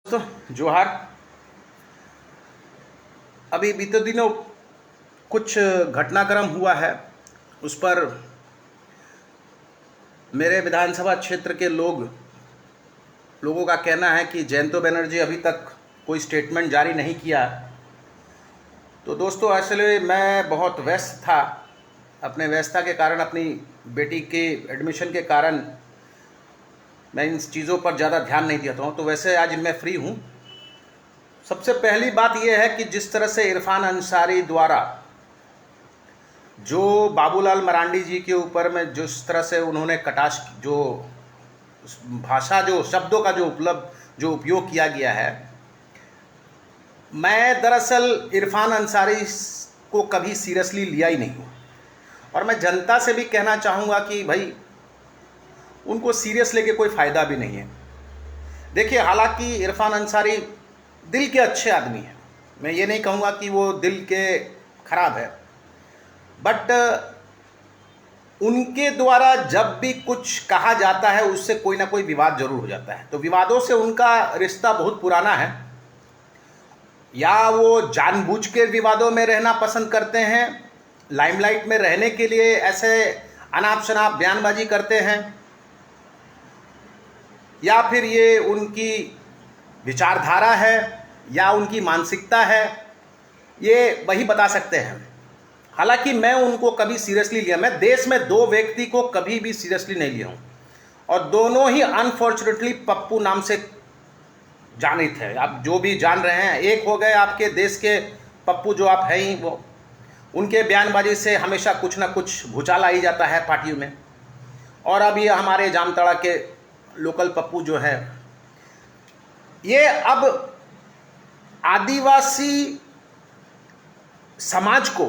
दोस्तों जोहार। अभी बीते दिनों कुछ घटनाक्रम हुआ है, उस पर मेरे विधानसभा क्षेत्र के लोगों का कहना है कि जयंतो बनर्जी अभी तक कोई स्टेटमेंट जारी नहीं किया। तो दोस्तों असले मैं बहुत व्यस्त था, अपने व्यस्तता के कारण, अपनी बेटी के एडमिशन के कारण मैं इन चीज़ों पर ज़्यादा ध्यान नहीं देता हूँ। तो वैसे आज मैं फ्री हूँ। सबसे पहली बात यह है कि जिस तरह से इरफान अंसारी द्वारा जो बाबूलाल मरांडी जी के ऊपर में जिस तरह से उन्होंने कटाक्ष, जो भाषा, जो शब्दों का जो उपयोग किया गया है, मैं दरअसल इरफान अंसारी को कभी सीरियसली लिया ही नहीं हूँ। और मैं जनता से भी कहना चाहूँगा कि भाई उनको सीरियस लेके कोई फ़ायदा भी नहीं है। देखिए, हालांकि इरफान अंसारी दिल के अच्छे आदमी हैं, मैं ये नहीं कहूँगा कि वो दिल के ख़राब है, बट उनके द्वारा जब भी कुछ कहा जाता है उससे कोई ना कोई विवाद जरूर हो जाता है। तो विवादों से उनका रिश्ता बहुत पुराना है, या वो जानबूझ के विवादों में रहना पसंद करते हैं, लाइमलाइट में रहने के लिए ऐसे अनाप शनाप बयानबाजी करते हैं, या फिर ये उनकी विचारधारा है या उनकी मानसिकता है, ये वही बता सकते हैं। हालांकि मैं उनको कभी सीरियसली लिया, मैं देश में दो व्यक्ति को कभी भी सीरियसली नहीं लिया हूँ, और दोनों ही अनफॉर्चुनेटली पप्पू नाम से जानित है। आप जो भी जान रहे हैं, एक हो गए आपके देश के पप्पू जो आप हैं ही, वो उनके बयानबाजी से हमेशा कुछ ना कुछ भूचाल आ ही जाता है पार्टियों में। और अभी हमारे जामताड़ा के लोकल पप्पू जो है, ये अब आदिवासी समाज को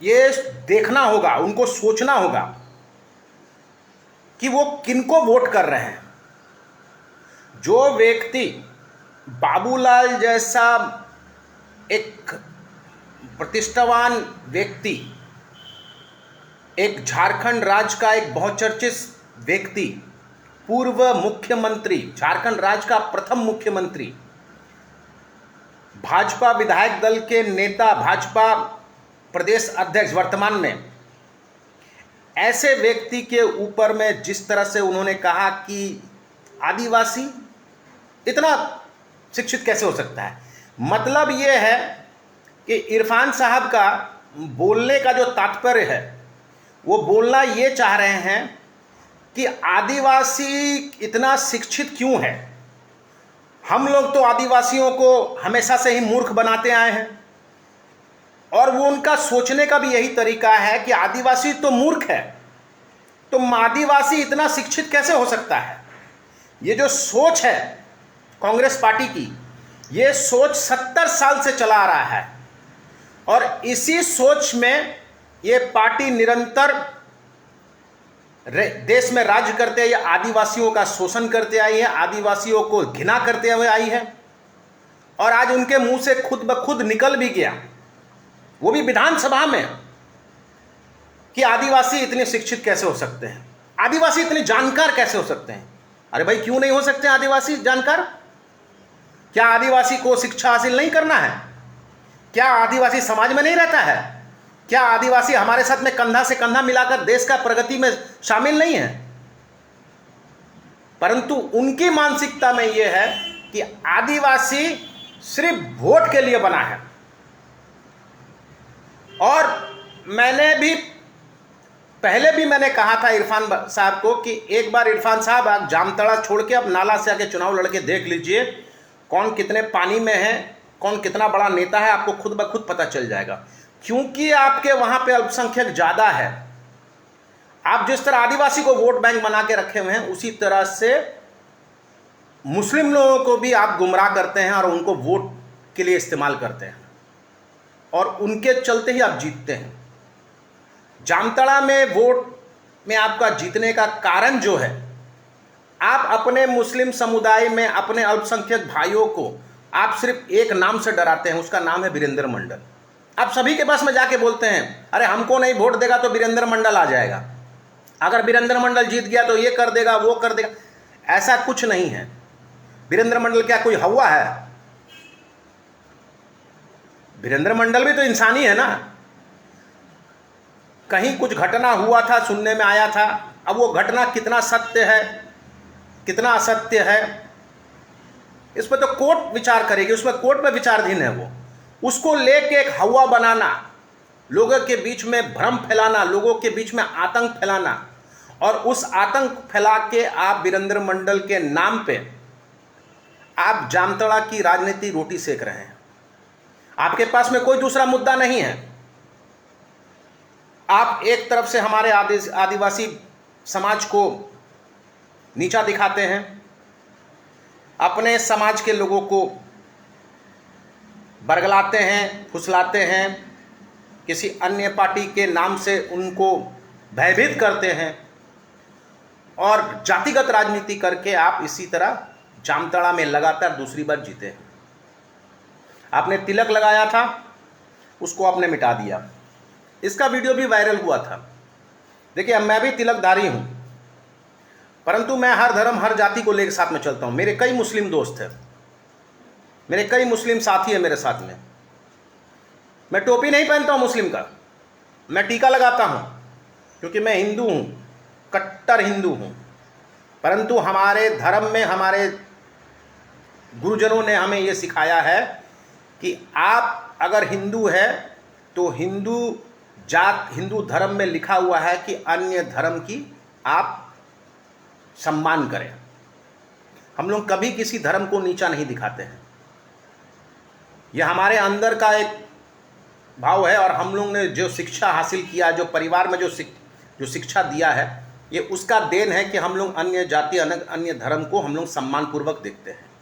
ये देखना होगा, उनको सोचना होगा कि वो किनको वोट कर रहे हैं। जो व्यक्ति बाबूलाल जैसा एक प्रतिष्ठावान व्यक्ति, एक झारखंड राज्य का एक बहुचर्चित व्यक्ति, पूर्व मुख्यमंत्री, झारखंड राज्य का प्रथम मुख्यमंत्री, भाजपा विधायक दल के नेता, भाजपा प्रदेश अध्यक्ष वर्तमान में, ऐसे व्यक्ति के ऊपर में जिस तरह से उन्होंने कहा कि आदिवासी इतना शिक्षित कैसे हो सकता है, मतलब ये है कि इरफान साहब का बोलने का जो तात्पर्य है, वो बोलना ये चाह रहे हैं कि आदिवासी इतना शिक्षित क्यों है। हम लोग तो आदिवासियों को हमेशा से ही मूर्ख बनाते आए हैं, और वो उनका सोचने का भी यही तरीका है कि आदिवासी तो मूर्ख है, तो आदिवासी इतना शिक्षित कैसे हो सकता है। ये जो सोच है कांग्रेस पार्टी की, ये सोच 70 साल से चला आ रहा है, और इसी सोच में ये पार्टी निरंतर देश में राज्य करते हुए आदिवासियों का शोषण करते आई है, आदिवासियों को घृणा करते हुए आई है। और आज उनके मुंह से खुद ब खुद निकल भी गया, वो भी विधानसभा में, कि आदिवासी इतने शिक्षित कैसे हो सकते हैं, आदिवासी इतने जानकार कैसे हो सकते हैं। अरे भाई, क्यों नहीं हो सकते आदिवासी जानकार? क्या आदिवासी को शिक्षा हासिल नहीं करना है? क्या आदिवासी समाज में नहीं रहता है? क्या आदिवासी हमारे साथ में कंधा से कंधा मिलाकर देश का प्रगति में शामिल नहीं है? परंतु उनकी मानसिकता में यह है कि आदिवासी सिर्फ वोट के लिए बना है। और मैंने भी पहले भी मैंने कहा था इरफान साहब को कि एक बार इरफान साहब, आप जामताड़ा छोड़ के अब नाला से आके चुनाव लड़के देख लीजिए, कौन कितने पानी में है, कौन कितना बड़ा नेता है, आपको खुद ब खुद पता चल जाएगा। क्योंकि आपके वहां पे अल्पसंख्यक ज्यादा है। आप जिस तरह आदिवासी को वोट बैंक बना के रखे हुए हैं, उसी तरह से मुस्लिम लोगों को भी आप गुमराह करते हैं और उनको वोट के लिए इस्तेमाल करते हैं, और उनके चलते ही आप जीतते हैं। जामताड़ा में वोट में आपका जीतने का कारण जो है, आप अपने मुस्लिम समुदाय में अपने अल्पसंख्यक भाइयों को आप सिर्फ एक नाम से डराते हैं, उसका नाम है वीरेंद्र मंडल। आप सभी के पास में जाके बोलते हैं, अरे हमको नहीं वोट देगा तो वीरेंद्र मंडल आ जाएगा, अगर वीरेंद्र मंडल जीत गया तो ये कर देगा, वो कर देगा। ऐसा कुछ नहीं है। वीरेंद्र मंडल क्या कोई हवा है? वीरेंद्र मंडल भी तो इंसानी है ना। कहीं कुछ घटना हुआ था, सुनने में आया था, अब वो घटना कितना सत्य है कितना असत्य है, इस पर तो कोर्ट विचार करेगी, उसमें कोर्ट में विचाराधीन है वो। उसको लेके एक हवा बनाना, लोगों के बीच में भ्रम फैलाना, लोगों के बीच में आतंक फैलाना, और उस आतंक फैला के आप वीरेंद्र मंडल के नाम पे आप जामताड़ा की राजनीति रोटी सेक रहे हैं। आपके पास में कोई दूसरा मुद्दा नहीं है। आप एक तरफ से हमारे आदिवासी समाज को नीचा दिखाते हैं, अपने समाज के लोगों को बरगलाते हैं, फुसलाते हैं, किसी अन्य पार्टी के नाम से उनको भयभीत करते हैं, और जातिगत राजनीति करके आप इसी तरह जामताड़ा में लगातार दूसरी बार जीते हैं। आपने तिलक लगाया था, उसको आपने मिटा दिया। इसका वीडियो भी वायरल हुआ था। देखिए, मैं भी तिलकधारी हूँ, परंतु मैं हर धर्म हर जाति को लेकर साथ में चलता हूँ। मेरे कई मुस्लिम दोस्त हैं, मेरे कई मुस्लिम साथी हैं मेरे साथ में। मैं टोपी नहीं पहनता हूँ मुस्लिम का, मैं टीका लगाता हूँ, क्योंकि मैं हिंदू हूँ, कट्टर हिंदू हूँ। परंतु हमारे धर्म में हमारे गुरुजनों ने हमें ये सिखाया है कि आप अगर हिंदू है तो हिंदू जात, हिंदू धर्म में लिखा हुआ है कि अन्य धर्म की आप सम्मान करें। हम लोग कभी किसी धर्म को नीचा नहीं दिखाते हैं, यह हमारे अंदर का एक भाव है। और हम लोग ने जो शिक्षा हासिल किया, जो परिवार में जो शिक्षा दिया है, ये उसका देन है कि हम लोग अन्य जाति अन्य धर्म को हम लोग सम्मानपूर्वक देखते हैं।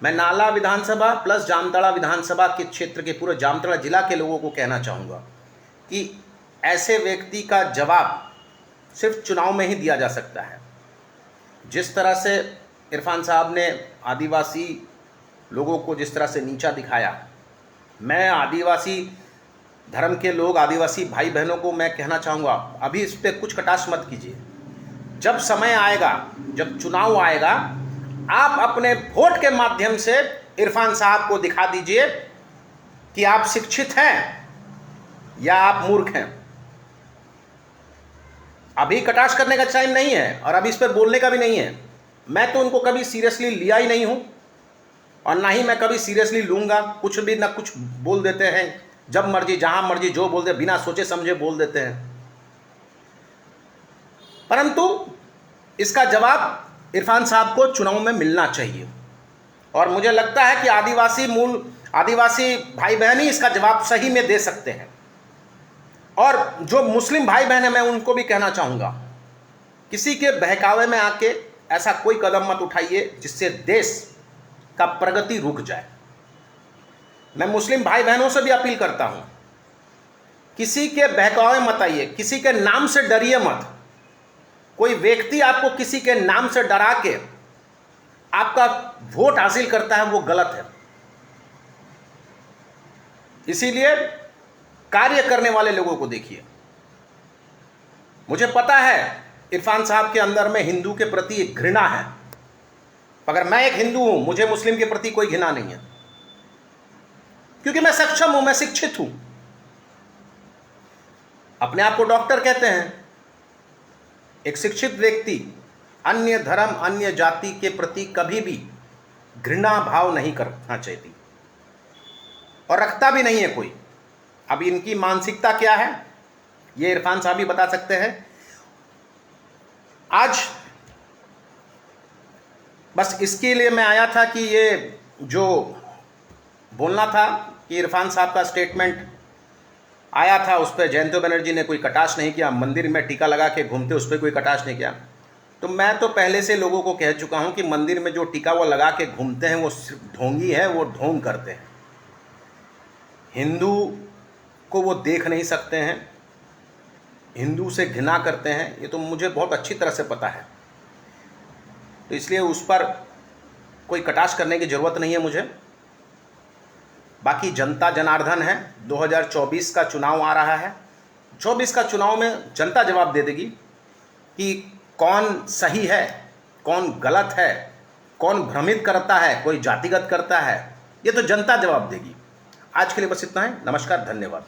मैं नाला विधानसभा प्लस जामताड़ा विधानसभा के क्षेत्र के पूरे जामताड़ा जिला के लोगों को कहना चाहूँगा कि ऐसे व्यक्ति का जवाब सिर्फ चुनाव में ही दिया जा सकता है। जिस तरह से इरफान साहब ने आदिवासी लोगों को जिस तरह से नीचा दिखाया, मैं आदिवासी धर्म के लोग, आदिवासी भाई बहनों को मैं कहना चाहूँगा, अभी इस पर कुछ कटाक्ष मत कीजिए। जब समय आएगा, जब चुनाव आएगा, आप अपने वोट के माध्यम से इरफान साहब को दिखा दीजिए कि आप शिक्षित हैं या आप मूर्ख हैं। अभी कटाक्ष करने का टाइम नहीं है और अभी इस पर बोलने का भी नहीं है। मैं तो उनको कभी सीरियसली लिया ही नहीं हूं और ना ही मैं कभी सीरियसली लूंगा। कुछ भी ना कुछ बोल देते हैं, जब मर्जी जहां मर्जी जो बोलते, बिना सोचे समझे बोल देते हैं। परंतु इसका जवाब इरफान साहब को चुनाव में मिलना चाहिए, और मुझे लगता है कि आदिवासी भाई बहन ही इसका जवाब सही में दे सकते हैं। और जो मुस्लिम भाई बहन हैं, मैं उनको भी कहना चाहूँगा, किसी के बहकावे में आके ऐसा कोई कदम मत उठाइए जिससे देश का प्रगति रुक जाए। मैं मुस्लिम भाई बहनों से भी अपील करता हूँ, किसी के बहकावे मत आइए, किसी के नाम से डरिए मत। कोई व्यक्ति आपको किसी के नाम से डरा के आपका वोट हासिल करता है, वो गलत है। इसीलिए कार्य करने वाले लोगों को देखिए। मुझे पता है इरफान साहब के अंदर में हिंदू के प्रति एक घृणा है, मगर मैं एक हिंदू हूं, मुझे मुस्लिम के प्रति कोई घृणा नहीं है, क्योंकि मैं सक्षम हूं, मैं शिक्षित हूं। अपने आप को डॉक्टर कहते हैं। एक शिक्षित व्यक्ति अन्य धर्म अन्य जाति के प्रति कभी भी घृणा भाव नहीं करना चाहिए, और रखता भी नहीं है कोई। अब इनकी मानसिकता क्या है, ये इरफान साहब भी बता सकते हैं। आज बस इसके लिए मैं आया था कि ये जो बोलना था कि इरफान साहब का स्टेटमेंट आया था, उस पर जयंती बनर्जी ने कोई कटाक्ष नहीं किया। मंदिर में टीका लगा के घूमते, उस पर कोई कटाक्ष नहीं किया। तो मैं तो पहले से लोगों को कह चुका हूं कि मंदिर में जो टीका वो लगा के घूमते हैं वो सिर्फ ढोंगी है, वो ढोंग करते हैं। हिंदू को वो देख नहीं सकते हैं, हिंदू से घृणा करते हैं, ये तो मुझे बहुत अच्छी तरह से पता है। तो इसलिए उस पर कोई कटाक्ष करने की ज़रूरत नहीं है मुझे। बाकी जनता जनार्दन है, 2024 का चुनाव आ रहा है। 24 का चुनाव में जनता जवाब दे देगी कि कौन सही है, कौन गलत है, कौन भ्रमित करता है, कोई जातिगत करता है, ये तो जनता जवाब देगी। आज के लिए बस इतना है। नमस्कार, धन्यवाद।